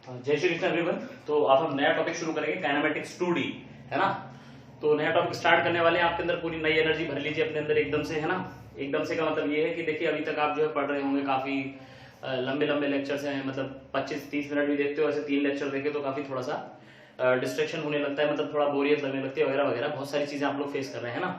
जय श्री कृष्ण एवरीवन। तो आप हम नया टॉपिक शुरू करेंगे काइनेमेटिक्स 2D, है ना। तो नया टॉपिक स्टार्ट करने वाले हैं। आपके अंदर पूरी नई एनर्जी भर लीजिए अपने अंदर एकदम से, है ना। एकदम से का मतलब ये है कि देखिए अभी तक आप जो है पढ़ रहे होंगे, काफी लंबे लंबे लेक्चर्स हैं, मतलब 25-30 मिनट भी देखते हो, ऐसे 3 लेक्चर देखे तो काफी थोड़ा सा डिस्ट्रैक्शन होने लगता है, मतलब थोड़ा बोरियत लगने लगती है वगैरह वगैरह। बहुत सारी चीजें आप लोग फेस कर रहे हैं ना।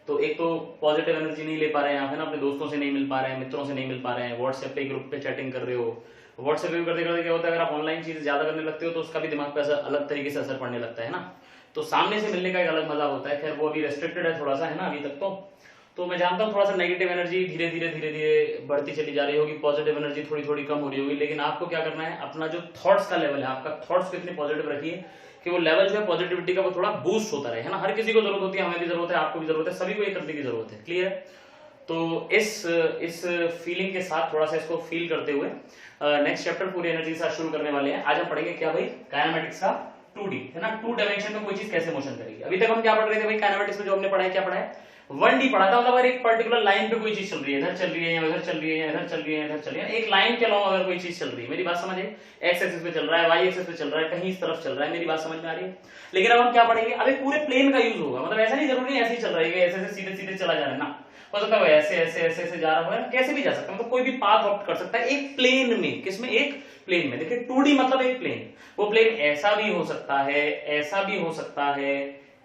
तो एक तो पॉजिटिव एनर्जी नहीं ले पा रहे हैं आप, है ना, अपने दोस्तों से नहीं मिल पा रहे हैं, मित्रों से नहीं मिल पा रहे हैं, व्हाट्सएप पे ग्रुप पे चैटिंग कर रहे हो। व्हाट्सएप पे करते करते क्या होता है, अगर आप ऑनलाइन चीजें ज्यादा करने लगते हो तो उसका भी दिमाग पे अलग तरीके से असर पड़ने लगता है ना। तो सामने से मिलने का एक अलग मजा होता है। खैर वो अभी रेस्ट्रिक्टेड है थोड़ा सा, है ना, अभी तक तो मैं जानता हूँ थोड़ा सा नेगेटिव एनर्जी धीरे धीरे बढ़ती चली जा रही होगी, पॉजिटिव एनर्जी थोड़ी थोड़ी कम हो रही होगी। लेकिन आपको क्या करना है, अपना जो थॉट्स का लेवल है, आपका थॉट्स को इतने पॉजिटिव रखिए कि वो लेवल जो है पॉजिटिविटी का वो थोड़ा बूस्ट होता रहे, है ना। हर किसी को जरूरत होती है, हमें भी जरूरत है, आपको भी जरूरत है, सभी को ये करने की जरूरत है। क्लियर है। तो इस फीलिंग के साथ थोड़ा सा इसको फील करते हुए नेक्स्ट चैप्टर पूरी एनर्जी के साथ शुरू करने वाले हैं। आज हम पढ़ेंगे क्या भाई, काइनेमेटिक्स का 2D, है ना। 2 डायमेंशन में कोई चीज कैसे मोशन करेगी। अभी तक हम क्या पढ़ रहे थे भाई, काइनेमेटिक्स में जो हमने पढ़ा है, क्या पढ़ा है, 1D पढ़ा था। मतलब अगर एक पर्टिकुलर लाइन पे कोई चीज चल रही है, इधर चल रही है या उधर चल रही है या इधर चल रही है इधर चल रही है, एक लाइन के अलावा अगर कोई चीज चल रही है, मेरी बात समझे, एक्स एक्सिस पे चल रहा है, वाई एक्सिस पे चल रहा है, कहीं इस तरफ चल रहा है, मेरी बात समझ में आ रही है। लेकिन अब हम क्या पढ़ेंगे, अभी पूरे प्लेन का यूज होगा। मतलब ऐसा नहीं जरूरी है ऐसे ही चल रहा है, ऐसे ऐसे सीधे सीधे चला जा रहा है ना, हो सकता है ऐसे ऐसे ऐसे ऐसे जा रहा है, कैसे भी जा सकता है, मतलब कोई भी पाथ ऑप्ट कर सकता है एक प्लेन में। किसमें, एक प्लेन में। देखिए 2D मतलब एक प्लेन, वो प्लेन ऐसा भी हो सकता है, ऐसा भी हो सकता है,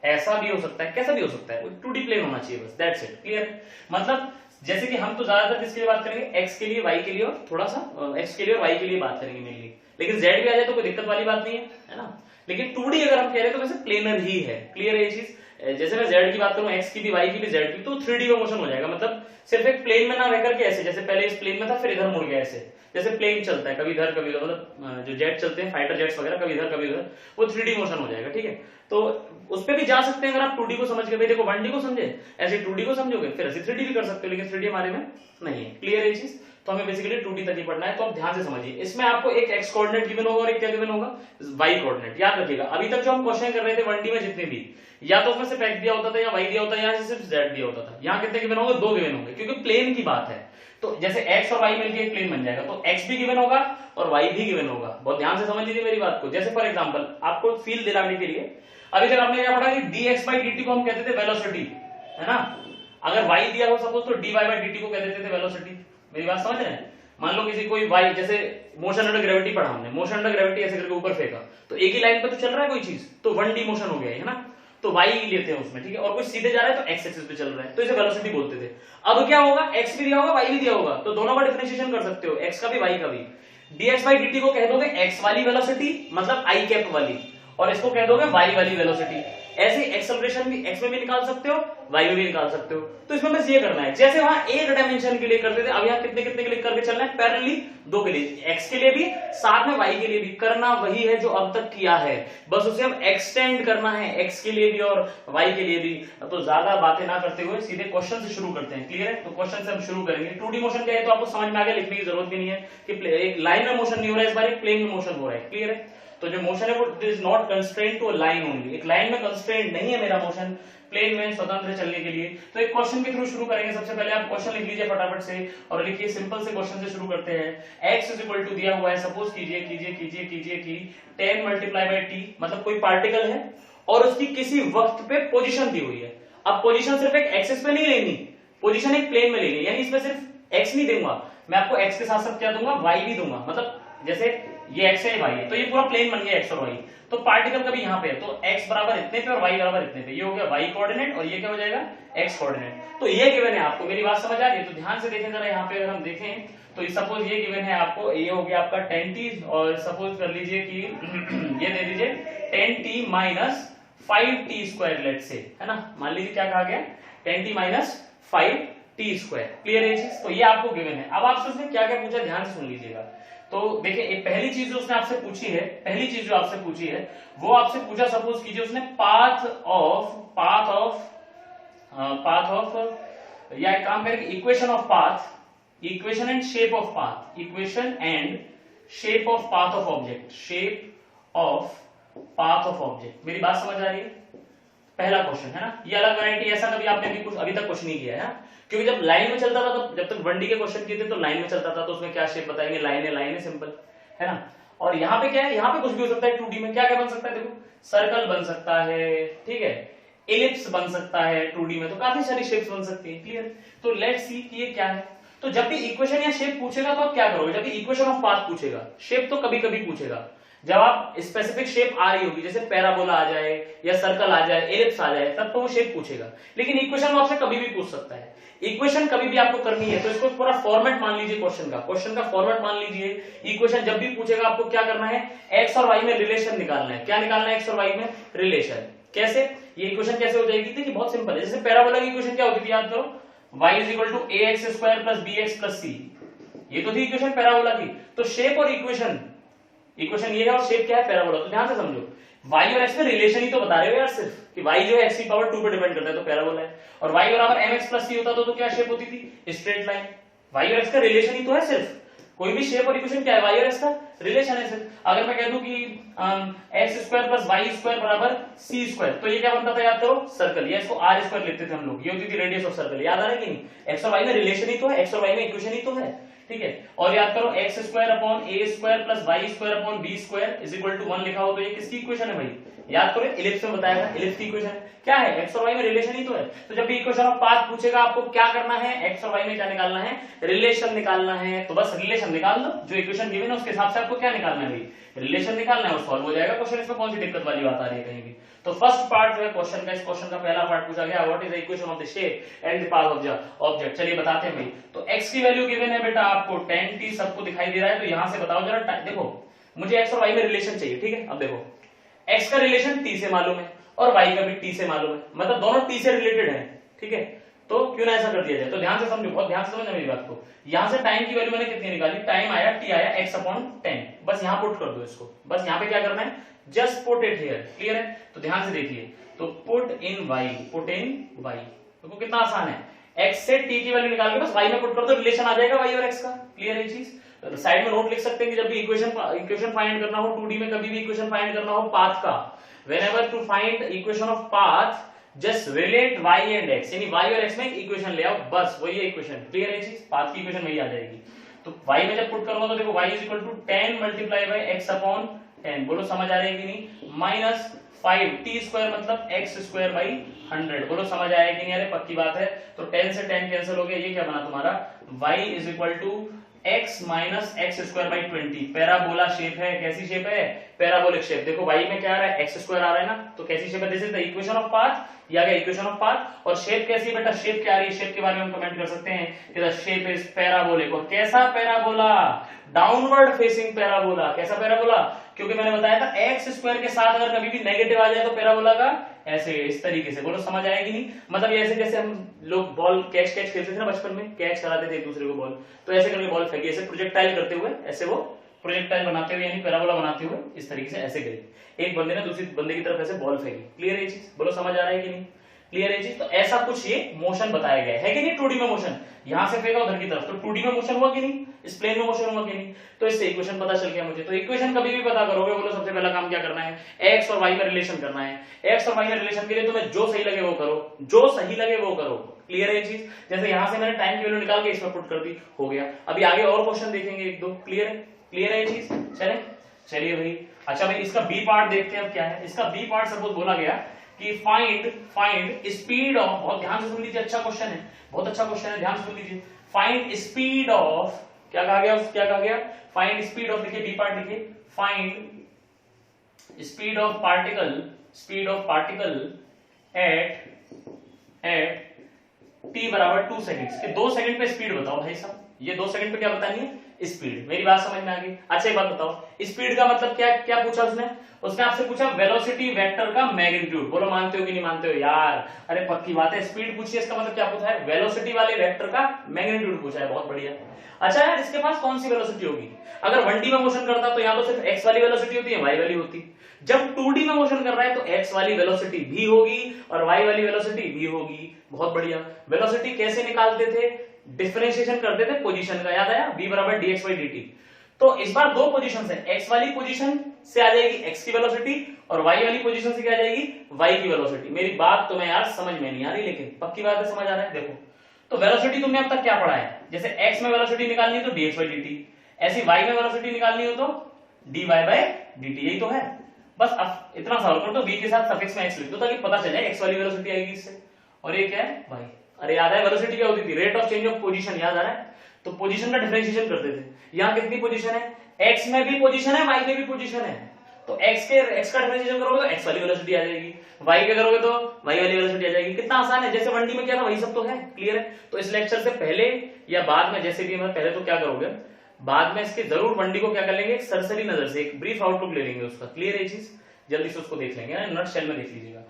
ऐसा भी हो सकता है, कैसा भी हो सकता है, 2D प्लेन होना चाहिए बस, दैट्स इट। क्लियर। मतलब जैसे कि हम तो ज्यादातर किसके लिए बात करेंगे, एक्स के लिए, वाई के लिए, और थोड़ा सा एक्स के लिए और वाई के लिए बात करेंगे मेनली। लेकिन जेड भी आ जाए तो कोई दिक्कत वाली बात नहीं है ना। लेकिन 2D अगर हम कह रहे हैं तो वैसे प्लेनर ही है। क्लियर है ये चीज। जैसे मैं जेड की बात करूं, एक्स की भी, वाई की भी, जेड की, तो 3D का मोशन हो जाएगा। मतलब सिर्फ एक प्लेन में ना रह करके ऐसे, जैसे पहले इस प्लेन में था फिर इधर मुड़ गया ऐसे, जैसे प्लेन चलता है कभी इधर कभी उधर, मतलब जो जेट चलते हैं फाइटर जेट्स वगैरह, कभी इधर कभी उधर, वो 3D मोशन हो जाएगा। ठीक है। तो उस पर भी जा सकते हैं अगर आप 2D को समझ के। भाई देखो 1D को समझे, ऐसे 2D को समझोगे, फिर ऐसे 3D भी कर सकते हो, लेकिन 3D हमारे में नहीं है। क्लियर है ये चीज। तो हमें बेसिकली 2D तक ही पढ़ना है। तो आप ध्यान से समझिए, इसमें आपको एक एक्स कोऑर्डिनेट गिवन होगा और एक क्या गिवन होगा, वाई कोऑर्डिनेट। याद रखिएगा अभी तक जो हम क्वेश्चन कर रहे थे 1D में जितने भी, या तो उसमें सिर्फ एक्स दिया होता था या वाई दिया होता, या सिर्फ जेड दिया होता था। यहाँ कितने गिवन होंगे, 2 गिवन होंगे, क्योंकि प्लेन की बात है। तो जैसे एक्स और वाई मिलकर एक प्लेन बन जाएगा, तो एक्स भी गिवन होगा और वाई भी गिवन होगा। बहुत ध्यान से समझ लीजिए मेरी बात को। जैसे फॉर एग्जांपल आपको फील दिलाने के लिए, अभी तक आपने क्या पढ़ा कि dx/dt को हम कहते थे वेलोसिटी, है ना। अगर y दिया हो सपोज, तो dy/dt को कह देते थे वेलोसिटी। मेरी बात समझ रहे हैं। मान लो किसी कोई y, जैसे मोशन अंडर ग्रेविटी पढ़ा हमने, मोशन अंडर ग्रेविटी ऐसे करके ऊपर फेंका, तो एक ही लाइन पे तो चल रहा है कोई चीज, तो 1D मोशन हो गया है ना। तो y लेते हैं उसमें, ठीक है। और कोई सीधे जा रहा है तो x एक्सिस पे चल रहा है, तो इसे वेलोसिटी बोलते थे। अब क्या होगा, x भी दिया होगा, y भी दिया होगा, तो दोनों का डिफरेंशिएशन कर सकते हो, x का भी y का भी। dx/dt को कह दोगे x वाली वेलोसिटी, मतलब i कैप वाली, और इसको कह दोगे y वाली वेलोसिटी। ऐसे एक्सेलरेशन भी x में भी निकाल सकते हो, y में भी निकाल सकते हो। तो इसमें बस ये करना है, जैसे वहां एक डायमेंशन के लिए करते थे, अब यहाँ कितने कितने के लिए करके चलना है, पैरेलली 2 के लिए, x के लिए भी साथ में y के लिए भी। करना वही है जो अब तक किया है, बस उसे अब एक्सटेंड करना है, x के लिए भी और y के लिए भी। तो ज्यादा बातें ना करते हुए सीधे क्वेश्चन से शुरू करते हैं। क्लियर है। तो क्वेश्चन से हम शुरू करेंगे। 2D मोशन क्या है तो आपको समझ में आ गया, लिखने की जरूरत भी नहीं है कि एक लाइन में मोशन नहीं हो रहा है, इस बार एक प्लेन में मोशन हो रहा है। क्लियर है। तो जो मोशन है वो is not constraint to a line only, एक लाइन में कंस्ट्रेंट नहीं है मेरा मोशन, प्लेन में स्वतंत्र चलने के लिए। तो एक क्वेश्चन के थ्रू शुरू करेंगे। सबसे पहले आप क्वेश्चन लिख लीजिए फटाफट से, और लिखिए सिंपल से क्वेश्चन से शुरू करते हैं। x इज इक्वल टू दिया हुआ है, सपोज कीजिए कीजिए कीजिए कीजिए कि 10 मल्टीप्लाई बाई टी, मतलब कोई पार्टिकल है और उसकी किसी वक्त पे पोजीशन दी हुई है। अब पोजीशन सिर्फ एक एक्सिस पे नहीं लेनी, पोजीशन एक प्लेन में लेनी, यानी इसमें सिर्फ x नहीं दूंगा मैं आपको, x के साथ साथ क्या दूंगा, y भी दूंगा। मतलब जैसे ये x है, ये y है, तो ये पूरा प्लेन बन गया x और y। तो पार्टिकल कभी यहाँ पे है, तो x बराबर इतने पे और y बराबर इतने पे, ये हो गया y कोऑर्डिनेट और ये क्या हो जाएगा, x कोऑर्डिनेट। तो ये गिवन है आपको। मेरी बात समझ आ रही है। तो ध्यान से देखें जरा, यहाँ पे अगर हम देखें तो सपोज ये गिवन है आपको, ये हो गया आपका 10t, और सपोज कर लीजिए कि ये दे दीजिए 10t minus 5t square, late से, है ना। मान लीजिए क्या कहा गया, 10t minus 5t square. Clear है ये चीज। तो ये आपको गिवन है। अब आपसे उसने क्या क्या पूछा, ध्यान से सुन लीजिएगा। तो देखिए एक पहली चीज जो उसने आपसे पूछी है, पहली चीज जो आपसे पूछी है वो आपसे पूछा, सपोज कीजिए उसने पाथ ऑफ या एक काम करें, equation of path, equation and shape of path, equation and shape of path of object, shape of path of object. मेरी बात समझ आ रही है। पहला क्वेश्चन है ना, ये अलग वैरायटी, ऐसा कभी आपने भी कुछ अभी तक कुछ नहीं किया है ना? क्योंकि जब लाइन में चलता था, तो जब तक 1D के क्वेश्चन किए थे तो लाइन में चलता था, तो उसमें क्या शेप बताएंगे, लाइन है सिंपल, है ना। और यहाँ पे क्या है, यहाँ पे कुछ भी हो सकता है 2D में। क्या क्या बन सकता है, देखो सर्कल बन सकता है, ठीक है, एलिप्स बन सकता है 2D में, तो काफी सारी शेप्स बन सकती है। क्लियर? तो लेट्स सी कि ये क्या है। तो जब भी इक्वेशन या शेप पूछेगा तो आप क्या करोगे, जब भी इक्वेशन ऑफ पाथ पूछेगा, शेप तो कभी कभी पूछेगा, जब आप स्पेसिफिक शेप आ रही होगी, जैसे पैराबोला आ जाए या सर्कल आ जाए, एलिप्स आ जाए, तब तो वो शेप पूछेगा। लेकिन इक्वेशन वो आपसे कभी भी पूछ सकता है। इक्वेशन कभी भी आपको करनी है तो इसको पूरा फॉर्मेट मान लीजिए, क्वेश्चन का फॉर्मेट मान लीजिए। इक्वेशन जब भी पूछेगा आपको क्या करना है, एक्स और वाई में रिलेशन निकालना है। क्या निकालना है, एक्स और वाई में रिलेशन। कैसे, ये इक्वेशन कैसे हो जाएगी, देखिए बहुत सिंपल है। जैसे पैराबोला की इक्वेशन क्या होती थी, याद करो, y is equal to A X square plus B X plus C, ये तो थी इक्वेशन पैराबोला की। तो शेप और इक्वेशन ये है और शेप क्या है, पैराबोला। तो ध्यान से समझो, y और x में रिलेशन ही तो बता रहे हो यार सिर्फ, कि y जो है x की पावर 2 पे डिपेंड करता है, तो पैराबोला है। और y बराबर mx प्लस c होता तो क्या शेप होती थी, स्ट्रेट लाइन। y और x का रिलेशन ही तो है सिर्फ, कोई भी शेप और इक्वेशन क्या है, y और x का रिलेशन है सिर्फ। अगर मैं कह दूं कि x square plus y square बराबर सी स्क्वायर, तो ये क्या बनता था, याद करो, सर्कल, या इसको आर स्क्वायर लिखते थे हम लोग, ये होती थी रेडियस ऑफ सर्कल। याद आ रहा है कि नहीं, एक्स और वाई में रिलेशन ही तो है, एक्स और वाई में इक्वेशन ही तो है, ठीक है। और याद करो, x square upon a square plus y square upon b square is equal to 1 लिखा हो तो ये किसकी इक्वेशन है भाई, याद करो, इलिप्स में बताया था, इलिप्स की इक्वेशन है। क्या है, एक्स और वाई में रिलेशन ही तो है। तो जब भी इक्वेशन ऑफ पाथ पूछेगा आपको क्या करना है, एक्स और वाई में क्या निकालना है, रिलेशन निकालना है। तो बस रिलेशन निकाल दो, जो इक्वेशन गिवन है उसके हिसाब से आपको क्या निकालना है भाई, रिलेशन निकालना है, और सॉल्व हो जाएगा क्वेश्चन। इसमें कौन सी दिक्कत वाली बात आ रही है कहीं भी। तो फर्स्ट पार्ट जो है क्वेश्चन का, इस क्वेश्चन का पहला पार्ट पूछा गया, what is the equation of the shape and the path of the object. चलिए बताते हैं भाई। तो x की वैल्यू गिवन है बेटा आपको, tan t सबको दिखाई दे रहा है। तो यहां से बताओ जरा, देखो मुझे x और y में रिलेशन चाहिए, ठीक है। अब देखो x का रिलेशन t से मालूम है और y का भी t से मालूम है, मतलब दोनों t से रिलेटेड है, ठीक है। तो क्यों ना ऐसा कर दिया जाए। तो ध्यान से समझो, बहुत ध्यान से समझना मेरी बात को। यहां से टाइम की वैल्यू मैंने कितनी निकाली, टाइम आया t आया x अपॉन 10, बस यहां पुट कर दो इसको, बस यहां पे क्या करना है, just put it here. Clear है? तो ध्यान से देखिए, तो पुट इन y, देखो कितना आसान है, x से t की वैल्यू निकाल के बस y में पुट कर दो, रिलेशन आ जाएगा y और x का। क्लियर है ये चीज। साइड में नोट लिख सकते हैं कि जब भी इक्वेशन फाइंड करना हो 2D में, कभी भी इक्वेशन फाइंड करना हो पाथ का, whenever to find equation of path just relate y and x, यानी y और x में एक इक्वेशन ले आओ, बस वही है इक्वेशन। क्लियर है चीज, पाथ की इक्वेशन वही आ जाएगी। तो y में जब पुट करूंगा तो देखो y is equal to 10 multiply by x upon 10, बोलो समझ आ रही है कि नहीं, माइनस 5 t स्क्वायर मतलब x स्क्वायर बाई 100, बोलो समझ आया कि नहीं, अरे पक्की बात है। तो 10 से 10 कैंसिल हो गया, ये क्या बना तुम्हारा, y is equal to x minus x square by 20। Parabola shape है, कैसी शेप है, पैराबोलिक शेप। देखो y में क्या आ रहा है, एक्स स्क्वायर आ रहा है ना, तो कैसी शेप है, this is the equation of path, या गया इक्वेशन ऑफ पाथ। और शेप कैसी है बेटा, शेप क्या आ रही है, शेप के बारे में हम कमेंट कर सकते हैं कि द शेप इज पैराबोलिक। और कैसा पैराबोला, डाउनवर्ड फेसिंग पैराबोला। कैसा पैराबोला, क्योंकि मैंने बताया था एक्स स्क्वायर के साथ अगर कभी भी नेगेटिव आ जाए तो पैराबोला का ऐसे इस तरीके से, बोलो समझ आएगी नहीं, मतलब ये ऐसे जैसे हम लोग बॉल कैच खेलते थे ना बचपन में, कैच कराते थे एक दूसरे को बॉल, तो ऐसे करके बॉल फेंकी, ऐसे प्रोजेक्टाइल करते हुए, ऐसे वो प्रोजेक्टाइल बनाते हुए यानी पैराबोला बनाते हुए इस तरीके से ऐसे करी, एक बंदे ने दूसरी बंदे की तरफ ऐसे बॉल फेंकी। क्लियर है ये चीज, बोलो समझ आ रहा है कि नहीं, क्लियर है चीज। तो ऐसा कुछ ये मोशन बताया गया है कि नहीं, 2D में मोशन, यहां से फेंका उधर की तरफ, तो 2D में मोशन हुआ कि नहीं, इस प्लेन में मोशन हुआ कि नहीं। तो इससे इक्वेशन पता चल गया मुझे। तो इक्वेशन कभी भी पता करोगे, बोलो सबसे पहला काम क्या करना है, एक्स और वाई में रिलेशन करना है। एक्स और वाई में रिलेशन के लिए तुम्हें जो सही लगे वो करो, जो सही लगे वो करो। क्लियर है ये चीज। जैसे यहां से मैंने टाइम की वैल्यू निकाल के इसमें पुट कर दी, हो गया। अभी आगे और क्वेश्चन देखेंगे एक दो। क्लियर है, क्लियर है ये चीज। चलिए भाई, अच्छा भाई इसका बी पार्ट देखते हैं अब क्या है। इसका बी पार्ट सपोज बोला गया कि फाइंड स्पीड ऑफ, बहुत ध्यान से सुन लीजिए, अच्छा क्वेश्चन है, बहुत अच्छा क्वेश्चन है, ध्यान से सुन लीजिए। फाइंड स्पीड ऑफ, क्या कहा गया, फाइंड स्पीड ऑफ, लिखिए बी पार्ट लिखिए, find speed of particle at t बराबर 2 सेकंड्स। कि 2 सेकंड पे स्पीड बताओ भाई साहब, ये 2 सेकंड पे क्या बतानी है, स्पीड। मेरी बात समझ में आ गई। अच्छा एक बात बताओ, स्पीड का मतलब क्या पूछा उसने आपसे पूछा वेलोसिटी वेक्टर का मैग्नीट्यूड। बोलो मानते हो कि नहीं मानते हो यार, अरे पक्की बात है, स्पीड पूछी है, इसका मतलब क्या पूछा है, वेलोसिटी वाले वेक्टर का मैग्नीट्यूड पूछा है, बहुत बढ़िया। अच्छा यार इसके पास कौन सी वेलोसिटी होगी, अगर 1D में मोशन करता तो यहाँ तो सिर्फ x वाली वेलोसिटी होती है, y वाली होती। जब 2D में मोशन कर रहा है तो x वाली वेलोसिटी भी होगी और y वाली वेलोसिटी भी होगी, बहुत बढ़िया। वेलोसिटी कैसे निकालते थे, डिफरेंशिएशन करते थे पोजीशन का, याद आया, v बराबर dx by dt। तो इस बार दो पोजीशन है, x वाली पोजीशन से आ जाएगी x की वेलोसिटी और y वाली पोजीशन से क्या आ जाएगी, y की वेलोसिटी। मेरी बात तुम्हें यार समझ में नहीं आ रही, लेकिन पक्की बात है, समझ आ रहा है। देखो तो वेलोसिटी तुमने अब तक क्या पढ़ा है, जैसे x में वेलोसिटी निकालनी हो तो dx by dt, ऐसी y में वेलोसिटी निकालनी हो तो dy बाय dt, यही तो है। बस अब इतना सॉल्व कर दो, v के साथ सफिक्स में x लिख दो ताकि पता चले x वाली वेलोसिटी आएगी इससे, और ये क्या है y। अरे याद है वेलोसिटी क्या होती थी, rate of change of position, याद आ रहा है? तो पोजीशन का डिफरेंशिएशन करते थे। यहाँ कितनी पोजीशन है, x में भी पोजीशन है, y में भी पोजीशन है, तो x का डिफरेंशिएशन करोगे तो x वाली वेलोसिटी आ जाएगी, y के करोगे तो y वाली वेलोसिटी आ जाएगी। कितना आसान है, जैसे 1D में क्या था वही सब तो है, क्लियर है? तो इस लेक्चर से पहले या बाद में, जैसे भी मैं पहले तो क्या करोगे, बाद में इसके जरूर 1D को क्या कर लेंगे, एक सरसरी नजर से एक ब्रीफ आउटलुक ले लेंगे उसका, क्लियर है ये चीज? जल्दी से उसको देख लेंगे, नट शेल में देख लीजिएगा।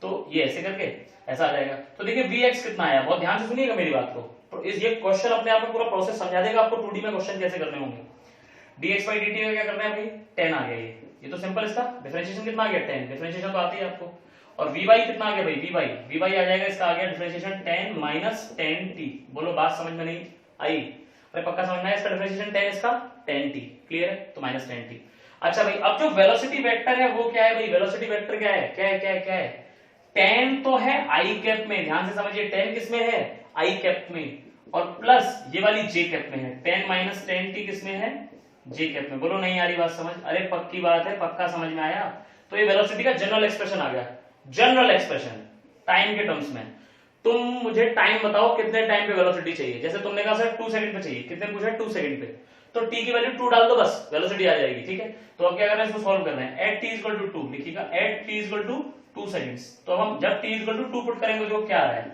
तो ये ऐसे करके ऐसा आ जाएगा। तो देखिए Vx कितना आया, बहुत ध्यान से सुनिएगा मेरी बात को, तो ये क्वेश्चन अपने आप में पूरा प्रोसेस समझा देगा आपको 2D में क्वेश्चन कैसे करने होंगे। dx by dt का क्या करना है भाई, 10 आ गया ये तो सिंपल, इसका डिफरेंशिएशन कितना आ गया 10, डिफरेंशिएशन तो आती है आपको। और vy कितना आ गया भाई, vy आ जाएगा, इसका आ गया डिफरेंशिएशन 10 माइनस 10t। बोलो बात समझ में नहीं आई? अरे पक्का समझना है, इसका डिफरेंशिएशन 10, इसका 10t, क्लियर है? तो माइनस 10t। अच्छा भाई, अब जो वेलोसिटी वेक्टर है वो क्या है भाई, वेलोसिटी वेक्टर क्या है, क्या है 10 तो है आई कैप में, ध्यान से समझिए 10 किसमें है, आई कैप में, और प्लस ये वाली जे कैप में है, 10 माइनस 10t किसमें है, जे कैप में। बोलो नहीं आ रही बात समझ? अरे पक्की बात है, पक्का समझ में आया? तो ये वेलोसिटी का जनरल एक्सप्रेशन आ गया, जनरल एक्सप्रेशन टाइम के टर्म्स में। तुम मुझे टाइम बताओ कितने टाइम पे वेलोसिटी चाहिए, जैसे तुमने कहा सर 2 सेकंड पे चाहिए, कितने पूछा 2 सेकंड पे, तो t की वैल्यू 2 डाल दो बस, वेलोसिटी आ जाएगी, ठीक है? तो अब क्या करना है, इसको सॉल्व करना है। एट t इक्वल टू 2 लिखिएगा, at t equal to 2 seconds. तो हम जब t इक्वल टू 2 पुट करेंगे तो क्या आ रहा है,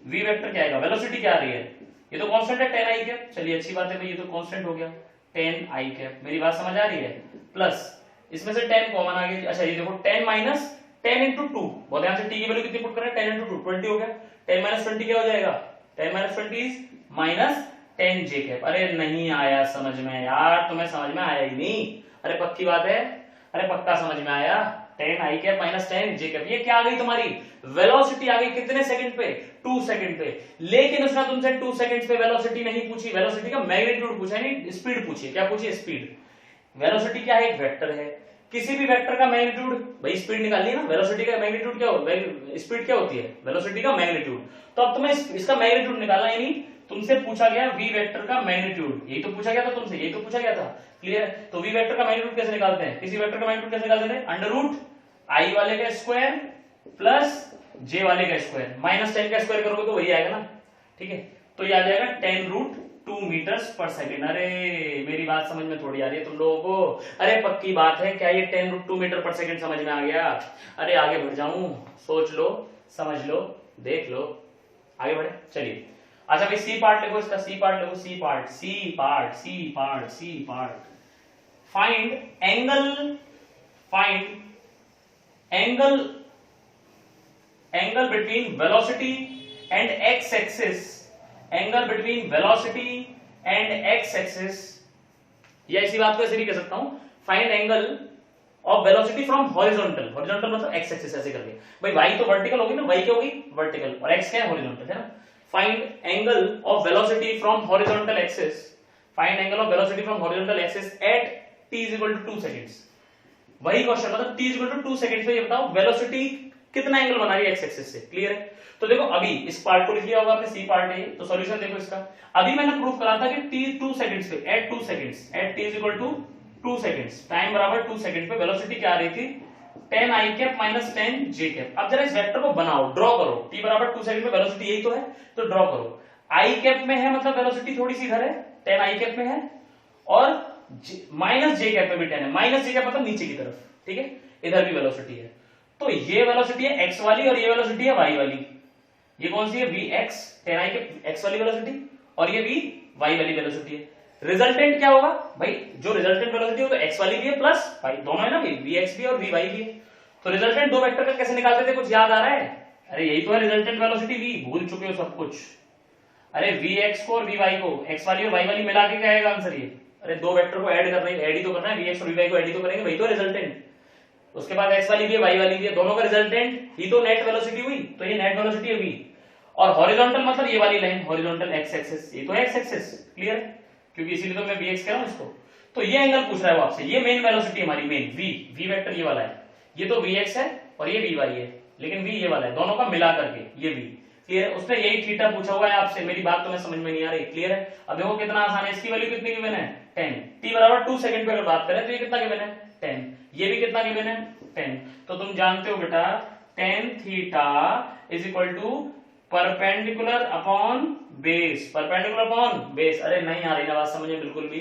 v वेक्टर क्या आएगा, वेलोसिटी क्या आ रही है, ये तो कांस्टेंट है 10 i कैप, चलिए अच्छी बात है भाई, ये तो कांस्टेंट हो गया 10 i कैप, मेरी बात समझ आ रही है? प्लस इसमें से 10 कॉमन आ गया, अच्छा ये देखो 10 माइनस 10 इंटू 2, बहुत ध्यान से t की वैल्यू कितनी पुट कर रहे हैं, 10 इंटू 2 20 हो गया, 10 माइनस 20 क्या हो जाएगा, 10 minus 20 is minus 10 J cap. अरे नहीं आया समझ में यार, तुम्हें समझ में आया ही नहीं? अरे पक्की बात है, अरे पक्का समझ में आया, 10 आई कैप माइनस 10 जे कैप, ये क्या आ गई तुम्हारी वेलोसिटी आ गई, कितने सेकंड पे, 2 सेकंड पे। लेकिन उसने तुमसे 2 सेकंड पे वेलोसिटी नहीं पूछी, वेलोसिटी का मैग्नीट्यूड पूछा है, नहीं स्पीड पूछी है। क्या पूछी है, स्पीड। वेलोसिटी क्या है, एक वेक्टर है, किसी भी वेक्टर का मैग्नीट्यूड, भाई स्पीड निकालनी है ना, वेलोसिटी का मैग्नीट्यूड क्या होता है, स्पीड क्या होती है, वेलोसिटी का मैग्नीट्यूड। तो अब तुम्हें इसका मैग्नीट्यूड निकालना, यानी तुमसे पूछा गया v वेक्टर का मैग्नीट्यूड, यही तो पूछा गया था तुमसे, यही तो पूछा गया था, क्लियर? तो v वेक्टर का मैग्नीट्यूड कैसे निकालते हैं, किसी वेक्टर का मैग्नीट्यूड कैसे निकालते हैं, अंडर रूट i वाले का स्क्वायर प्लस j वाले का स्क्वायर, माइनस 10 का स्क्वायर करोगे तो वही आएगा ना, ठीक है? तो ये आ जाएगा 10 रूट 2 मीटर्स पर सेकेंड। अरे मेरी बात समझ में थोड़ी आ रही है तुम लोगों को? अरे पक्की बात है, क्या ये 10 रूट 2 मीटर पर सेकेंड समझ में आ गया? अरे आगे बढ़ जाऊं, सोच लो, समझ लो, देख लो, आगे बढ़े, चलिए। अच्छा भाई सी पार्ट लिखो, इसका सी पार्ट लिखो, C part. Find angle between velocity and x axis, angle between velocity and x axis, या इसी बात को ऐसे भी कह सकता हूं, find angle of velocity from horizontal, horizontal मतलब एक्स एक्सिस, ऐसे करके भाई वाई तो वर्टिकल होगी ना, वाई क्या होगी वर्टिकल, और एक्स क्या है हॉरिजॉन्टल, है ना? Find angle of velocity from horizontal axis. Find angle of velocity from horizontal axis at t is equal to 2 seconds. वही क्वेश्चन, मतलब t is equal to 2 seconds पे ये बताओ वेलोसिटी कितना एंगल बना रही है एक्स एक्सिस से, क्लियर है? तो देखो अभी इस पार्ट को लिख लिया होगा आपने, सी पार्ट है, तो सॉल्यूशन देखो इसका। अभी मैंने प्रूफ करा था कि t 2 सेकंड्स पे, at 2 seconds, at t is equal to 2 seconds, time बराबर 2 सेकंड पे वेलोसिटी क्या आ रही थी, 10 i cap minus 10 j cap. अब जरा इस वेक्टर को बनाओ, ड्रॉ करो, t बराबर 2 सेकंड पे वेलोसिटी यही तो है, तो ड्रॉ करो। i कैप में है मतलब वेलोसिटी थोड़ी सी इधर है, 10 i कैप में है, और माइनस j कैप में भी 10 है, माइनस j कैप मतलब नीचे की तरफ, ठीक है? इधर भी वेलोसिटी है, तो ये वेलोसिटी है x वाली और ये वेलोसिटी है y वाली। ये कौन सी है, vx, 10 i कैप x वाली वेलोसिटी, और ये v y वाली वेलोसिटी है। रिजल्टेंट क्या होगा भाई, जो रिजल्टेंट वेलोसिटी हो तो x वाली भी है प्लस y, दोनों है ना भाई, vx भी और vy भी है। तो रिजल्टेंट दो वेक्टर का कैसे निकालते थे, कुछ याद आ रहा है? अरे यही तो है रिजल्टेंट वेलोसिटी v, भूल चुके हो सब कुछ। अरे vx को और vy को, x वाली और y वाली मिला के क्या आएगा आंसर ये? अरे दो वेक्टर को ऐड करना है, ऐड ही तो करना है, vx और vy को ऐड ही तो करेंगे, वही तो रिजल्टेंट। उसके बाद x वाली भी है, y वाली भी है, दोनों का रिजल्टेंट ही तो नेट वेलोसिटी हुई, तो ये नेट वेलोसिटी है v। और हॉरिजॉन्टल मतलब ये वाली लाइन, हॉरिजॉन्टल x एक्सिस, ये तो है x एक्सिस, क्लियर है? क्योंकि इसीलिए तो मैं vx कह रहा हूं इसको। तो ये एंगल पूछ रहा है वो आपसे, ये मेन वेलोसिटी हमारी, मेन v वेक्टर ये वाला है, ये तो vx है और ये vy है, लेकिन v ये वाला है, दोनों का मिला करके ये v, क्लियर है? उसने यही थीटा पूछा हुआ है आपसे, मेरी बात तो मैं समझ में नहीं आ रही, क्लियर है? अब देखो कितना आसान है, इसकी वैल्यू कितनी गिवन है, 10, t बराबर 2 सेकंड पे अगर बात करें तो ये कितना गिवन है 10, ये भी कितना गिवन है 10। तो तुम जानते हो बेटा tan theta is equal to perpendicular upon base, perpendicular upon base. अरे नहीं आ रही ना बात समझ में बिल्कुल भी,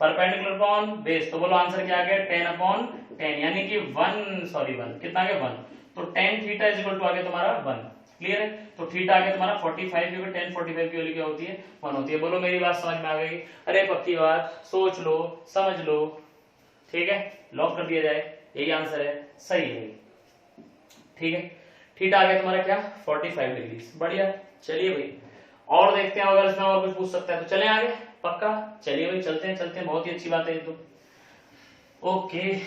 परपेंडिकुलर अपॉन बेस। तो बोलो आंसर क्या आ गया 10 अपॉन 10 यानी कि 1 कितना आ गया 1। तो tan theta is equal to आ गया तुम्हारा 1। क्लियर है। तो थीटा आ गया तुम्हारा 45 क्योंकि tan 45 की वैल्यू क्या होती है 1 होती है। बोलो मेरी बात समझ में आ गई। अरे पक्की बात, सोच लो समझ लो, ठीक है लॉक कर दिया जाए, यही आंसर है, सही है। ठीक है थीटा आ गया तुम्हारा क्या 45 डिग्री। बढ़िया। चलिए भाई और देखते हैं अगर इसमें और कुछ पूछ सकता है तो चलें आगे। पक्का चलिए भाई चलते हैं बहुत ही अच्छी बात है ये तो। ओके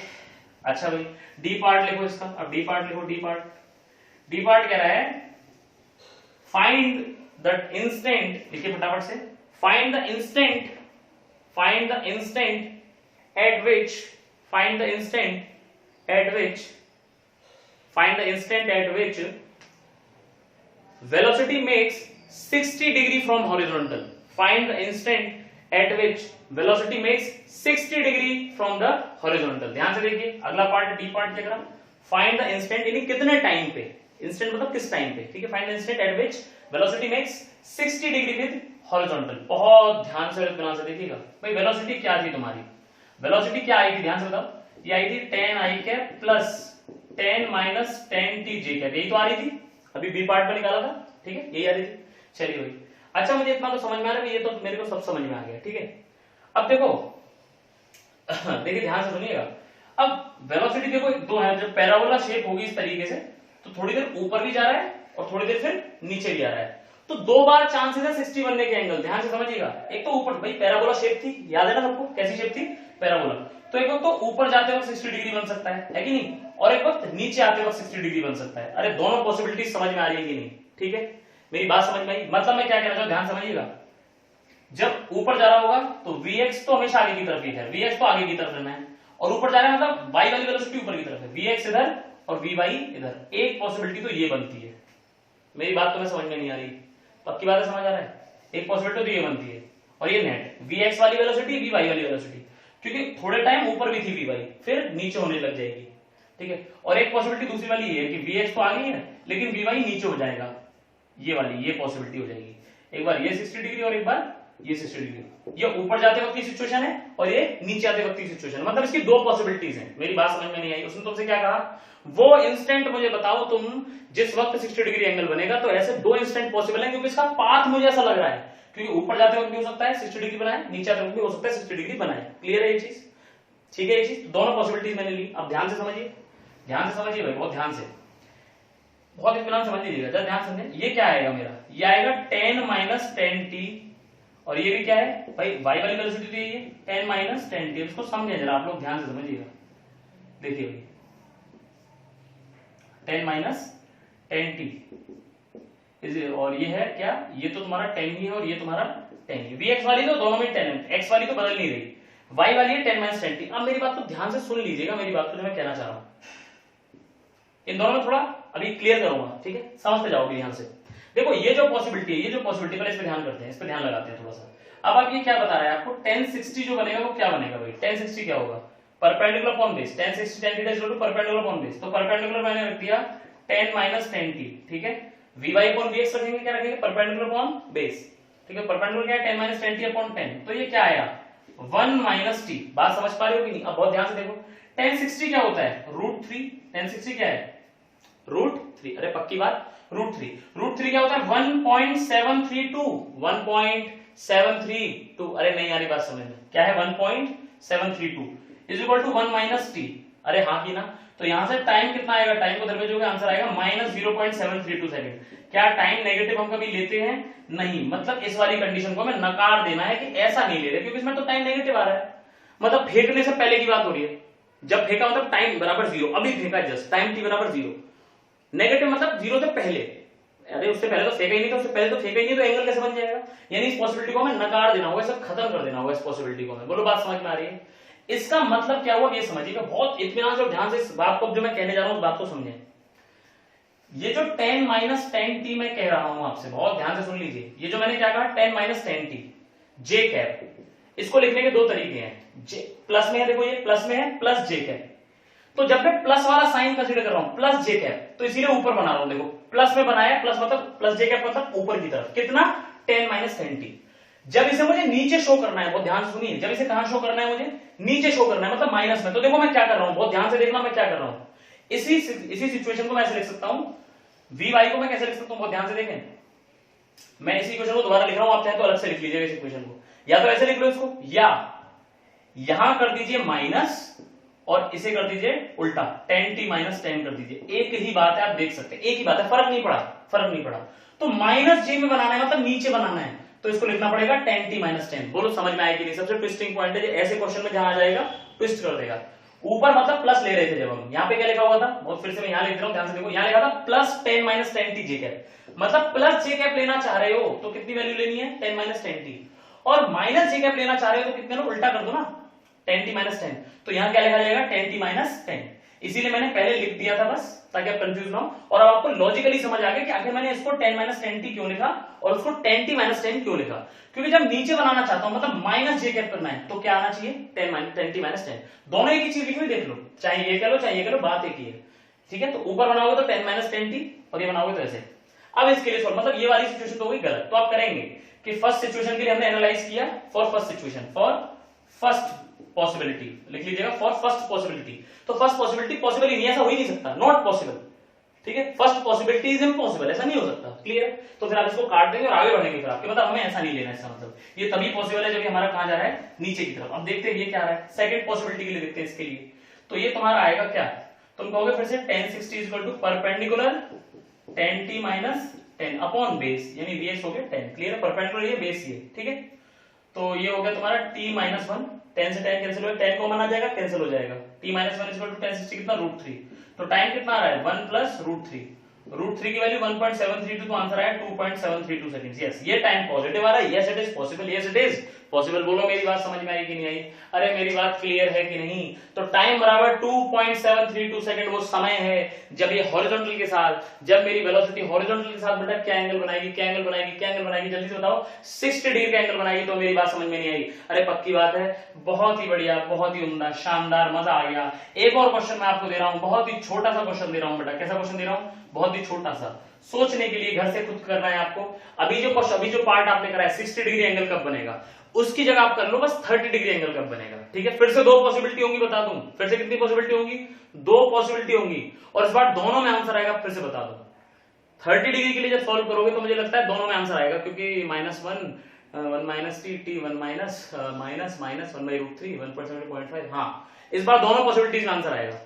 अच्छा भाई डी पार्ट लिखो इसका। अब डी पार्ट लिखो। डी पार्ट कह रहा है फाइंड द इंस्टेंट, लिखिए फटाफट से, find the instant eight which velocity makes 60 degree from horizontal. Find the instant at which velocity makes 60 degree from the horizontal. ध्यान से देखिए अगला पार्ट डी पार्ट क्या करा, फाइंड द इंस्टेंट यानी कितने टाइम पे, इंस्टेंट मतलब किस टाइम पे, ठीक है। Find the instant eight which velocity makes 60 degree with horizontal. बहुत ध्यान से बना से देखिएगा भाई वेलोसिटी क्या थी तुम्हारी, वेलोसिटी क्या आई थी ध्यान से बताओ। ये आई थी 10 i cap plus 10 minus 10 t j cap, यही तो आ रही थी अभी बी पार्ट में निकाला था, ठीक है यही आ रही थी। चलिए भाई अच्छा मुझे इतना तो समझ में आ रहा है, ये तो मेरे को सब समझ में आ गया, ठीक है। अब देखो देखिए ध्यान से सुनिएगा। अब वेलोसिटी देखो दो है, जब पैराबोला शेप होगी इस तरीके से तो थोड़ी देर ऊपर भी जा रहा है और थोड़ी देर फिर नीचे भी आ रहा है, तो दो बार चांसेस है 60 बनने के एंगल। ध्यान से समझिएगा, एक तो ऊपर भाई पैराबोला शेप थी, याद है ना सबको कैसी शेप थी पैराबोला, तो एक वक्त तो ऊपर जाते वक्त 60 डिग्री बन सकता है कि नहीं, और एक वक्त नीचे आते वक्त 60 डिग्री बन सकता है। अरे दोनों पॉसिबिलिटी समझ में आ रही है कि नहीं, ठीक है मेरी बात समझ में आई। मतलब मैं क्या कह रहा हूं ध्यान समझिएगा, जब ऊपर जा रहा होगा तो Vx तो हमेशा आगे की तरफ ही है, Vx तो आगे की तरफ रहना है, और ऊपर जा रहा है मतलब y वाली वेलोसिटी ऊपर की तरफ है, Vx इधर और Vy इधर। एक पॉसिबिलिटी तो ये बनती है, मेरी बात तुम्हें समझ में नहीं आ रही, पक्की बात है समझ आ रहा है। एक पॉसिबिलिटी तो ये बनती है, और ये नेट Vx वाली वेलोसिटी Vy वाली वेलोसिटी, क्योंकि थोड़े टाइम ऊपर भी थी Vy फिर नीचे होने लग जाएगी, ठीक है। और एक पॉसिबिलिटी दूसरी वाली ये है कि Vx तो आगे है लेकिन Vy नीचे हो जाएगा, ये वाली ये पॉसिबिलिटी हो जाएगी। एक बार ये 60 डिग्री और एक बार ये 60 डिग्री, ये ऊपर जाते वक्त की सिचुएशन है और ये नीचे आते वक्त की सिचुएशन, मतलब इसकी दो पॉसिबिलिटीज हैं। मेरी बात समझ में नहीं आई, उसने तुमसे क्या कहा, वो इंस्टेंट मुझे बताओ तुम जिस वक्त 60 डिग्री एंगल बनेगा। तो ऐसे दो इंस्टेंट पॉसिबल है क्योंकि इसका पाथ मुझे ऐसा लग रहा है, क्योंकि ऊपर जाते वक्त भी हो सकता है 60 डिग्री बनाए, नीचे आते वक्त भी हो सकता है 60 डिग्री बनाए। क्लियर है ये चीज, ठीक है ये चीज, दोनों पॉसिबिलिटीज मैंने ली। अब ध्यान से समझिए, ध्यान से समझिए भाई, बहुत ध्यान से, बहुत इत्मीनान समझ लीजिएगा, जरा ध्यान समझिए। ये क्या आएगा मेरा, ये आएगा 10 माइनस 10t, और ये भी क्या है भाई y वाली वेलोसिटी तो ये 10 माइनस 10t। इसको समझे जरा आप लोग, ध्यान से समझिएगा। देखिए भाई 10 माइनस 10t और ये है क्या, ये तो तुम्हारा 10 ही है और ये तुम्हारा 10 ही। Vx वाली तो दोनों में 10 है, x वाली तो बदल नहीं रही, y वाली है 10 माइनस 10t। अब मेरी बात को ध्यान से सुन लीजिएगा, मेरी बात को जो मैं कहना चाह रहा हूं इन दोनों में थोड़ा अभी क्लियर करूंगा, ठीक है समझते जाओगे ध्यान से। देखो ये जो पॉसिबिलिटी है, ये जो पॉसिबिलिटी, पहले इस पे ध्यान करते हैं, इस पे ध्यान लगाते हैं थोड़ा सा। अब आप ये क्या बता रहा है आपको, 1060 जो बनेगा वो क्या बनेगा भाई, 1060 क्या होगा, perpendicular upon base, 1060 tan theta is equal to perpendicular upon base. तो परपेंडिकुलर मैंने रख दिया 10 माइनस 10t, ठीक है। Vy अपॉन Vx रखेंगे, क्या रखेंगे, परपेंडिकुलर अपॉन बेस, ठीक है। परपेंडिकुलर क्या है 10 माइनस 10t अपॉन 10, तो ये क्या आया 1 माइनस t। बात समझ पा रहे हो कि नहीं। अब बहुत ध्यान से देखो 1060 क्या होता है √3, 1060 क्या है √3, अरे पक्की बात √3 क्या होता है 1.732, 1.732, अरे नहीं यार बात समझ में, क्या है 1.732 is equal to 1 minus t. अरे हाँ की ना, तो यहां से टाइम कितना आएगा, टाइम को दरमियान आंसर आएगा माइनस 0.732 सेकंड। क्या टाइम नेगेटिव हम कभी लेते हैं, नहीं, मतलब इस वाली कंडीशन को हमें नकार देना है कि ऐसा नहीं ले रहे, क्योंकि इसमें तो टाइम नेगेटिव आ रहा है, मतलब फेंकने से पहले की बात हो रही है। जब फेंका मतलब टाइम बराबर 0, अभी फेंका जस्ट टाइम t बराबर 0, नेगेटिव मतलब 0 से पहले, अरे उससे पहले तो फेंका ही नहीं था, उससे पहले तो फेंका ही नहीं, तो एंगल कैसे बन जाएगा। यानी इस पॉसिबिलिटी को हमें नकार देना होगा, सब खत्म कर देना होगा इस पॉसिबिलिटी को हमें। बोलो बात समझ में आ रही है। इसका मतलब क्या हुआ ये समझिएगा, बहुत इत्मीनान से ध्यान से इस बात को जो मैं कहने जा रहा हूं उस बात को समझें। ये जो 10 माइनस 10t मैं कह रहा हूं आपसे, बहुत ध्यान से सुन लीजिए। ये जो मैंने क्या कहा 10 माइनस 10t j कैप इसको लिखने के दो तरीके हैं, प्लस में है, देखो ये प्लस में है, प्लस जे कैप। तो जब मैं प्लस वाला साइन कंसीडर कर रहा हूं, प्लस जे कैप, तो इसीलिए ऊपर बना रहा हूं, देखो प्लस में बनाया, प्लस मतलब प्लस जे कैप मतलब ऊपर की तरफ, कितना 10 - 10t। जब इसे मुझे नीचे शो करना है, बहुत ध्यान से सुनिए, जब इसे कहां शो करना है, मुझे नीचे शो करना है, मतलब माइनस में, तो देखो मैं क्या कर रहा हूं, बहुत ध्यान से देखना मैं क्या कर रहा हूं। इसी सिचुएशन को मैं ऐसे लिख सकता हूं, वी वाई को मैं कैसे लिख सकता हूं, बहुत ध्यान से देखें। मैं इसी इक्वेशन को दोबारा लिख रहा हूं, आप चाहे तो अलग से लिख लीजिएगा इस इक्वेशन को, या तो ऐसे लिख लो इसको, या यहां कर दीजिए माइनस और इसे कर दीजिए उल्टा, 10t - 10 कर दीजिए। एक ही बात है, आप देख सकते हैं, एक ही बात है, फर्क नहीं पड़ा। तो माइनस जे में बनाना है, मतलब नीचे बनाना है, तो इसको लिखना पड़ेगा 10t - 10। बोलो समझ में आएगी नहीं? सबसे ट्विस्टिंग पॉइंट है, ऐसे क्वेश्चन में जहां आ जाएगा ट्विस्ट कर देगा। ऊपर मतलब प्लस ले रहे थे, जब हम यहाँ पे क्या लिखा हुआ था, बहुत फिर से मैं यहाँ लिख रहा हूँ, ध्यान से देखो, यहाँ लिखा था प्लस 10 - 10t जे कैप, मतलब प्लस जे कैप लेना चाह रहे हो तो कितनी वैल्यू लेनी है, 10 - 10t, और माइनस जे कैप लेना चाह रहे हो तो कितने, उल्टा कर दो ना, 10t - 10। तो यहाँ क्या लिखा जाएगा, 10t - 10। इसीलिए मैंने पहले लिख दिया था बस, ताकि आप कंफ्यूज ना हो, और अब आपको लॉजिकली समझ आ गया कि आखिर मैंने इसको 10 - 10t क्यों लिखा और उसको 10t - 10 क्यों लिखा। क्योंकि जब नीचे बनाना चाहता हूं, मतलब माइनस जे कैप करना है, तो क्या आना चाहिए, 10t - 10। दोनों एक ही चीज लिखी हुई देख लो, चाहे ये कह लो चाहे ये कह लो, बात एक ही है, ठीक है। तो ऊपर बनाओगे तो 10 - 10t, और ये बनाओगे तो ऐसे। अब इसके लिए मतलब ये वाली सिचुएशन तो हो गई गलत, तो आप करेंगे कि फर्स्ट सिचुएशन के लिए हमने एनालाइज किया, for first situation, for first possibility लिख लीजिएगा, फॉर फर्स्ट पॉसिबिलिटी। तो फर्स्ट पॉसिबिलिटी पॉसिबल ही नहीं, ऐसा हो ही नहीं सकता, नॉट पॉसिबल, ठीक है। फर्स्ट पॉसिबिलिटी इज इम्पॉसिबल, ऐसा नहीं हो सकता, क्लियर। तो फिर आप इसको काट देंगे और आगे बढ़ेंगे, फिर आपके मतलब हमें ऐसा नहीं लेना, इसका मतलब ये तभी पॉसिबल है जब हमारा कहां जा रहा है, नीचे की तरफ। अब देखते हैं ये क्या है, सेकंड पॉसिबिलिटी के लिए देखते हैं इसके लिए। तो ये तुम्हारा आएगा क्या, तुम कहोगे फिर से tan 60 equal to perpendicular 10t - 10 upon base, यानी बेस हो गया 10, क्लियर है, परपेंडिकुलर ये बेस ये, ठीक है। तो ये हो गया तुम्हारा t - 1, 10 से 10 कैंसिल हो गया, 10 कॉमन आ जाएगा, कैंसिल हो जाएगा, t - 1 इक्वल टू 10 60 कितना, √3। तो टाइम कितना आ रहा है, 1 प्लस √3, √3 की वैल्यू 1.732, तो आंसर आया 2.732 सेकंड्स। यस, ये टाइम पॉजिटिव आ रहा है, yes it is possible, yes it is possible. बोलो मेरी बात समझ में आई कि नहीं आई, अरे मेरी बात क्लियर है कि नहीं। तो टाइम बराबर 2.732 सेकंड वो समय है जब ये हॉरिजॉन्टल के साथ, जब मेरी वेलोसिटी हॉरिजॉन्टल के साथ बेटा क्या एंगल बनाएगी, क्या एंगल बनाएगी, क्या एंगल बनाएगी, जल्दी से बताओ, 60 डिग्री का एंगल बनाएगी। तो मेरी बात समझ में नहीं आई, अरे पक्की बात है, बहुत ही बढ़िया, बहुत ही उम्दा, शानदार, मजा आ गया। एक और क्वेश्चन मैं आपको दे रहा हूं, बहुत ही छोटा सा क्वेश्चन दे रहा हूं बेटा। कैसा क्वेश्चन दे रहा हूं, बहुत ही छोटा सा, सोचने के लिए, घर से खुद करना है आपको। अभी जो पार्ट आपने करा है 60 डिग्री एंगल कब बनेगा, उसकी जगह आप कर लो बस 30 डिग्री एंगल कब बनेगा, ठीक है। फिर से दो पॉसिबिलिटी होंगी, बता दूं, फिर से कितनी पॉसिबिलिटी होंगी, दो पॉसिबिलिटी होंगी, और इस बार दोनों में आंसर आएगा, फिर से बता दो। 30 डिग्री के लिए जब सॉल्व करोगे तो मुझे लगता है दोनों में आंसर आएगा, क्योंकि -1 - t t 1 - -1/√3 1.7.5, हाँ, इस बार दोनों पॉसिबिलिटीज में आंसर आएगा।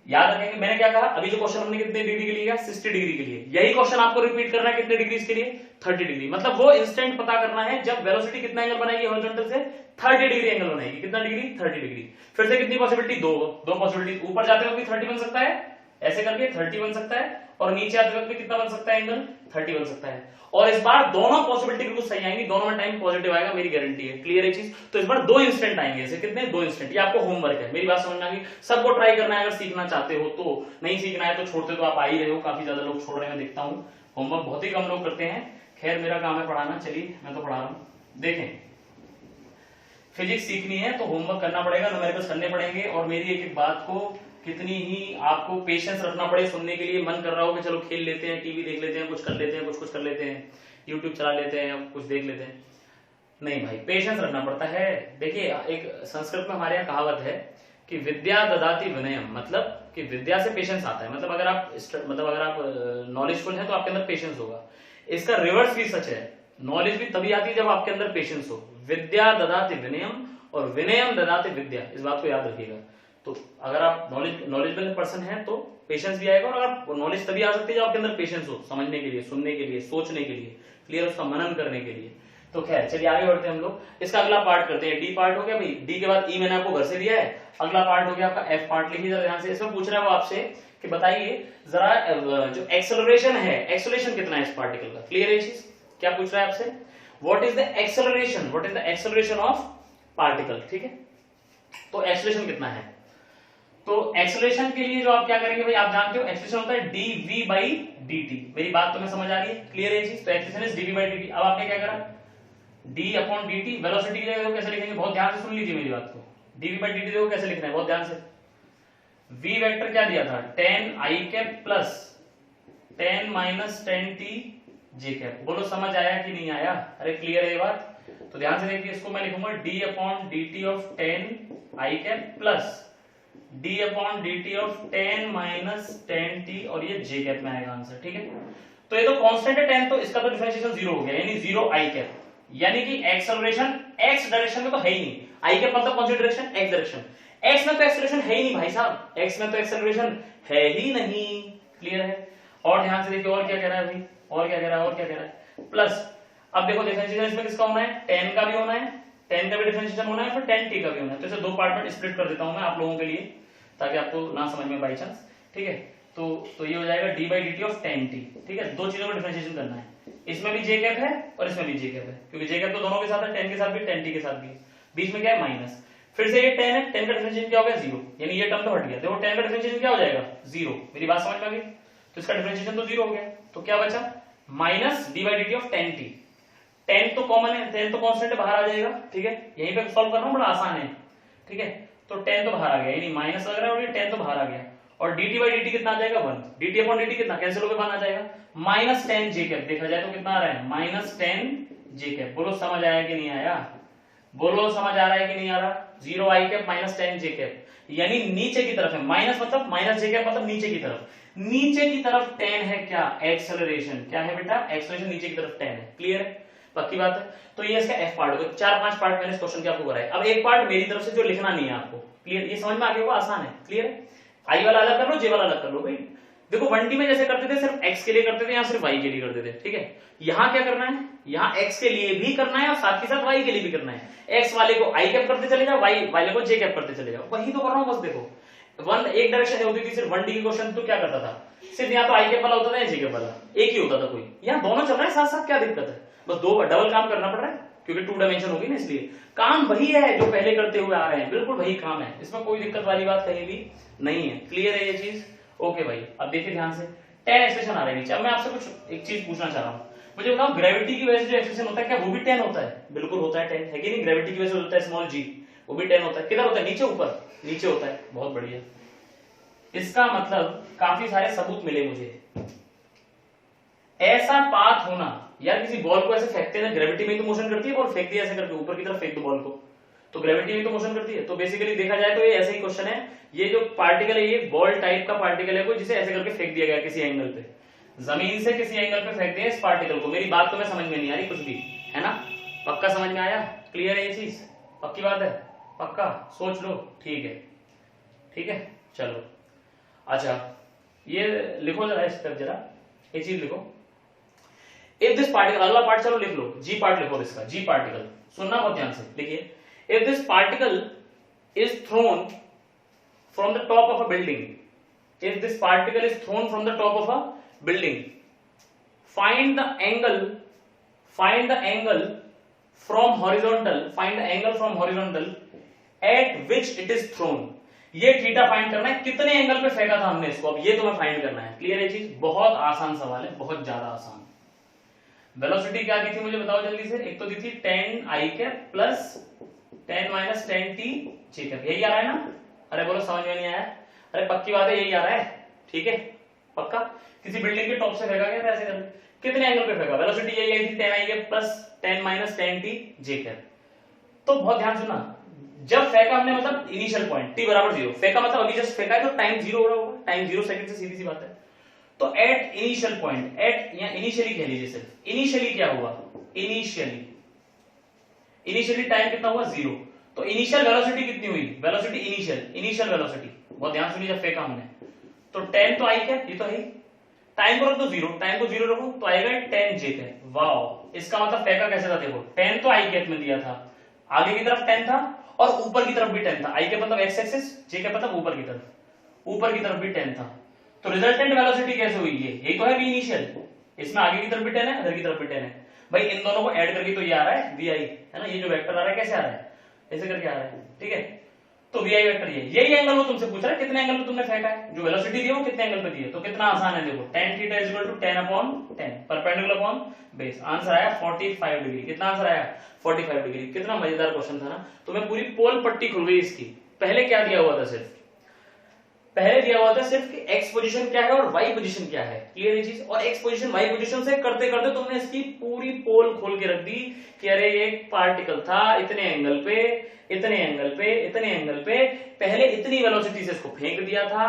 याद रखेंगे मैंने क्या कहा, अभी जो क्वेश्चन हमने कितने डिग्री के लिए, 60 डिग्री के लिए, यही क्वेश्चन आपको रिपीट करना है कितने डिग्री के लिए, 30 डिग्री। मतलब वो इंस्टेंट पता करना है जब वेलोसिटी कितना एंगल बनाएगी हॉरिजॉन्टल से, 30 डिग्री एंगल बनाएगी। कितना डिग्री, 30 डिग्री। फिर से कितनी पॉसिबिलिटी, दो पॉसिबिलिटी। ऊपर जाते वक्त भी 30 बन सकता है, ऐसे करके 30 बन सकता है, और नीचे आते वक्त भी कितना बन सकता है एंगल, 30 बन सकता है। और इस बार दोनों पॉसिबिलिटी बिल्कुल सही आएंगी, दोनों में टाइम पॉजिटिव आएगा, मेरी गारंटी है, क्लियर है चीज। तो इस बार 2 इंस्टेंट आएंगे, ऐसे कितने, 2 इंस्टेंट। ये आपको होमवर्क है, मेरी बात समझ में आ गई। सबको ट्राई करना है, अगर सीखना चाहते हो तो। नहीं सीखना है तो छोड़ते तो आप आ ही रहे हो, काफी ज्यादा लोग छोड़ रहे हैं, देखता हूँ। होमवर्क बहुत ही कम लोग करते हैं, खैर मेरा काम है पढ़ाना, चलिए मैं तो पढ़ा रहा हूँ। देखें, फिजिक्स सीखनी है तो होमवर्क करना पड़ेगा, न्यूमेरिकल्स करने पड़ेंगे, और मेरी एक एक बात को कितनी ही आपको पेशेंस रखना पड़े सुनने के लिए। मन कर रहा हो कि चलो खेल लेते हैं, टीवी देख लेते हैं, कुछ कर लेते हैं, कुछ कर लेते हैं, यूट्यूब चला लेते हैं, कुछ देख लेते हैं, नहीं भाई, पेशेंस रखना पड़ता है। देखिए, एक संस्कृत में हमारे यहाँ कहावत है कि विद्या ददाति विनयम, मतलब कि विद्या से पेशेंस आता है। मतलब अगर आप नॉलेजफुल हैं तो आपके अंदर पेशेंस होगा। इसका रिवर्स भी सच है, नॉलेज भी तभी आती है जब आपके अंदर पेशेंस हो। विद्या ददाति विनयम और विनयम ददाति विद्या, इस बात को याद रखिएगा। तो अगर आप नॉलेजेबल पर्सन है तो पेशेंस भी आएगा, और अगर नॉलेज तभी आ सकती है जब आपके अंदर पेशेंस हो, समझने के लिए, सुनने के लिए, सोचने के लिए, क्लियर, उसका मनन करने के लिए। तो खैर चलिए आगे बढ़ते हैं हम लोग। इसका अगला पार्ट करते हैं। डी पार्ट हो गया भाई, डी के बाद ई मैंने आपको घर से दिया है। अगला पार्ट हो गया आपका एफ पार्ट। लिखिए जरा ध्यान से, इसमें पूछ रहा है वो आपसे कि बताइए जरा जो एक्सेलरेशन है, एक्सेलरेशन कितना है इस पार्टिकल का, क्लियर है चीज। क्या पूछ रहा है आपसे, what is the acceleration of particle, ठीक है। तो एक्सेलरेशन कितना है, तो एक्सेलरेशन के लिए जो आप क्या करेंगे भाई, आप जानते हो एक्सेलरेशन होता है dv/dt। मेरी बात तुम्हें समझ आ रही है, क्लियर है चीज। तो एक्सेलरेशन इज dv/dt। अब आपने क्या करा, D upon D T, velocity की जगह कैसे लिखेंगे, बहुत ध्यान से सुन लीजिए मेरी बात को, डीवी बाई डी टी देखो कैसे लिखना है बहुत ध्यान से। v वेक्टर क्या दिया था, 10 आई कैप प्लस 10 माइनस 10 टी जे कैप। बोलो समझ आया कि नहीं आया, अरे क्लियर है ये बात। तो ध्यान से देखिए, इसको मैं लिखूंगा D upon D T of 10 I cap plus D upon D T of 10 minus 10 T, और ये जे कैप में आएगा आंसर, ठीक है। तो ये तो कांस्टेंट है 10, तो इसका तो डिफरेंशिएशन जीरो हो गया, यानी जीरो आई कैप, यानी कि एक्सेलरेशन एक्स डायरेक्शन में तो है ही नहीं। आई कैप मतलब कौन सी डायरेक्शन, एक्स डायरेक्शन। एक्स में तो एक्सेलरेशन है ही नहीं भाई साहब, एक्स में तो एक्सेलरेशन है ही नहीं, क्लियर है। और ध्यान से देखिए और क्या कह रहा है भाई, और क्या कह रहा है, और क्या कह रहा है, प्लस। अब देखो डिफरेंशिएशन इसमें किसका होना है, 10 का भी होना है, 10 का भी डिफरेंशिएशन होना है, फिर 10 टी का भी होना है। तो इसे दो पार्ट में स्प्लिट कर देता हूं मैं आप लोगों के लिए, ताकि आपको ना समझ में बाई चांस, ठीक है। तो ये हो जाएगा D by D T of 10 T, ठीक है। दो चीजों का डिफरेंशिएशन करना है, इसमें भी जे कैप है और इसमें भी जे कैप है, क्योंकि जे कैप तो दोनों के साथ है, 10 के साथ भी 10 टी के साथ भी, बीच में क्या है माइनस। फिर से ये 10 है, 10 का डिफरेंशिएशन क्या हो गया, जीरो, यानी ये टर्म तो हट गया। देखो 10 का डिफरेंशिएशन क्या हो जाएगा, जीरो, मेरी बात समझ में आ गई। तो इसका डिफरेंशिएशन तो जीरो हो गया, तो क्या बचा minus D by D T of 10 T. 10 तो कॉमन है, 10 तो कांस्टेंट बाहर आ जाएगा, ठीक है। यहीं पे सॉल्व करना बड़ा आसान है, ठीक है। तो 10 तो बाहर आ गया, यानी माइनस लग रहा है और ये 10 तो बाहर आ गया, और dt बाई dt कितना आ जाएगा 1, dt अपॉन dt कितना कैंसिल होकर 1 आ जाएगा, माइनस 10 जे कैप। देखा जाए तो कितना आ रहा है, माइनस 10 जे कैप। बोलो समझ आया कि नहीं आया, बोलो समझ आ रहा है कि नहीं आ रहा। 0 आई कैप माइनस 10 जे कैप, यानी नीचे की तरफ है, माइनस मतलब माइनस जे कैप मतलब नीचे की तरफ, नीचे की तरफ 10 है क्या, एक्सेलरेशन। क्या है बेटा, एक्सेलरेशन नीचे की तरफ 10 है, क्लियर है, पक्की बात है। तो ये इसका एफ पार्ट हो गया, 4-5 पार्ट मैंने इस क्वेश्चन के आपको कराए। अब एक पार्ट मेरी तरफ से जो लिखना नहीं है आपको, क्लियर, ये समझ में आ गया होगा, आसान है, क्लियर है। आई वाला अलग कर लो, जे वाला अलग कर लो भाई। देखो 1D में जैसे करते थे सिर्फ x के लिए करते थे, या सिर्फ y के लिए करते थे, ठीक है। यहाँ क्या करना है, यहाँ x के लिए भी करना है और साथ के साथ y के लिए भी करना है। x वाले को i कैप करते चले जाओ, y वाले को j कैप करते चले जाओ, वही तो कर रहा हूँ बस। देखो एक डायरेक्शन होती थी सिर्फ 1D की क्वेश्चन, तो क्या करता था, सिर्फ यहाँ तो i कैप वाला होता था या j कैप वाला, एक ही होता था कोई। यहाँ दोनों चल रहे हैं साथ साथ, क्या दिक्कत है, बस दो डबल काम करना पड़ रहा है, क्योंकि 2 डायमेंशन होगी ना, इसलिए काम वही है जो पहले करते हुए आ रहे हैं, बिल्कुल वही काम है, इसमें कोई दिक्कत वाली बात कहीं भी नहीं है, क्लियर है ये चीज। ओके भाई, अब देखिए ध्यान से, 10 एक्सप्रेशन आ रहे हैं नीचे। अब मैं आपसे कुछ एक चीज पूछना चाह रहा हूँ, मुझे बताओ ग्रेविटी की वजह से जो एक्सप्रेशन होता है, क्या वो भी 10 होता है, बिल्कुल होता है 10, है कि नहीं। ग्रेविटी की वजह से होता है स्मॉल g, वो भी 10 होता है। किधर होता है, नीचे ऊपर, नीचे होता है, बहुत बढ़िया। इसका मतलब काफी सारे सबूत मिले मुझे। ऐसा पाथ होना, यार किसी बॉल को ऐसे फेंकते हैं, ग्रेविटी में तो मोशन करती है, बॉल फेंक दिया ऐसे करके ऊपर की तरफ फेंक दो बॉल को, तो ग्रेविटी में तो मोशन करती है। तो बेसिकली देखा जाए तो ये ऐसे ही क्वेश्चन है, ये जो पार्टिकल है ये बॉल टाइप का पार्टिकल है कोई, जिसे ऐसे करके फेंक दिया गया किसी एंगल पे, जमीन से किसी एंगल पे फेंक दिया इस पार्टिकल को। मेरी बात तुम्हें समझ में नहीं आ रही कुछ भी, है ना, पक्का समझ में आया, क्लियर है ये चीज, पक्की बात है, पक्का सोच लो, ठीक है, ठीक है, चलो। अच्छा ये लिखो जरा, इस पर जरा ये चीज लिखो, इफ दिस पार्टिकल, अगला पार्ट चलो लिख लो, जी पार्ट लिखो इसका, जी पार्टिकल, सुनना बहुत ध्यान से, लिखिए। If this particle is throne from the top of a building, if this particle is throne from the top of a building, find the angle from horizontal, find the angle from horizontal eight which it is throne. ये theta find करना है, कितने angle पे फेंका था हमने इसको, अब ये तुम्हें फाइंड करना है, क्लियर है चीज, बहुत आसान सवाल है, बहुत ज्यादा आसान। वेलोसिटी क्या दी थी मुझे बताओ जल्दी से, एक तो दी थी 10 आई कैप प्लस 10 माइनस 10 टी जे कैप, यही आ रहा है ना, अरे बोलो समझ में नहीं आया, अरे पक्की बात है यही आ रहा है, ठीक है, पक्का। किसी बिल्डिंग के टॉप से फेंका गया ऐसे कर, कितने एंगल पे फेंका, वेलोसिटी यही आई थी 10 आई कैप प्लस 10 माइनस 10 टी जे कैप। तो बहुत ध्यान सुनना, जब फेंका हमने मतलब इनिशियल पॉइंट t बराबर 0, फेंका मतलब अभी जस्ट फेंका है तो टाइम 0 हो रहा होगा, टाइम 0 सेकंड से सीधी सी बात है। तो एट इनिशियल पॉइंट, एट या इनिशियली कह लीजिए सिर्फ, इनिशियली क्या हुआ, इनिशियली टाइम कितना हुआ 0, तो इनिशियल वेलोसिटी कितनी हुई, वेलोसिटी इनिशियल वेलोसिटी, बहुत ध्यान सुनिए, जब फेंका हमने तो 10 तो आई क्या, ये तो है, टाइम को रख दो 0, टाइम को 0 रखो तो आएगा 10 जे कैप। वाओ, इसका मतलब फेंका कैसे था, देखो 10 तो आई कैप में दिया था, आगे की तरफ 10 था और ऊपर की तरफ भी 10 था, आई कैप मतलब एक्स एक्सिस, जे कैप मतलब ऊपर की तरफ भी 10 था। तो रिजल्टेंट वेलोसिटी कैसे हुई, ये यही तो है वी इनिशियल, इसमें आगे की तरफ भी 10 है, इधर की तरफ भी 10 है भाई, इन दोनों को ऐड करके तो ये आ रहा है वी आई, है ना, ये जो वेक्टर आ रहा है कैसे आ रहा है, ऐसे करके आ रहा है, ठीक है। तो वीआई वेक्टर यही एंगल वो तुमसे पूछ रहा है कितने एंगल पे तुमने फेंका है, जो वेलोसिटी दी है वो कितने एंगल पे दी है। तो कितना आसान है, देखो tan theta is equal to 10/10 perpendicular upon base. Answer आया 45 डिग्री। कितना आंसर आया 45 डिग्री। कितना मजेदार क्वेश्चन था ना। तो मैं पूरी पोल पट्टी खुल गई इसकी। पहले क्या दिया हुआ था, पहले दिया हुआ था सिर्फ कि एक्स पोजीशन क्या है और वाई पोजीशन क्या है, क्लियर है चीज। और एक्स पोजीशन वाई पोजीशन से करते करते तुमने इसकी पूरी पोल खोल के रख दी कि अरे ये एक पार्टिकल था इतने एंगल पे, इतने एंगल पे, इतने एंगल पे, पहले इतनी वेलोसिटी से इसको फेंक दिया था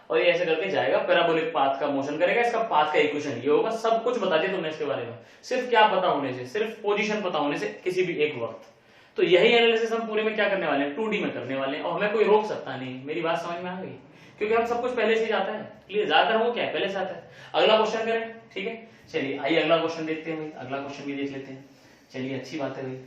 और ये ऐसे करके जाएगा, पैराबोलिक पाथ का मोशन करेगा, इसका पाथ का इक्वेशन ये होगा। सब कुछ बता दिया तुमने इसके बारे में, सिर्फ क्या पता होने से, सिर्फ पोजीशन पता होने से किसी भी एक वक्त। तो यही एनालिसिस हम पूरे में क्या करने वाले हैं, 2D में करने वाले हैं और हमें कोई रोक सकता नहीं। मेरी बात समझ में आ गई, क्योंकि हम सब कुछ पहले से ही आता है, क्लियर। ज्यादातर वो क्या है, पहले से आता है। अगला क्वेश्चन करें, ठीक है। चलिए आइए अगला क्वेश्चन देखते हैं भाई, अगला क्वेश्चन भी देख लेते हैं। चलिए अच्छी बात है भाई।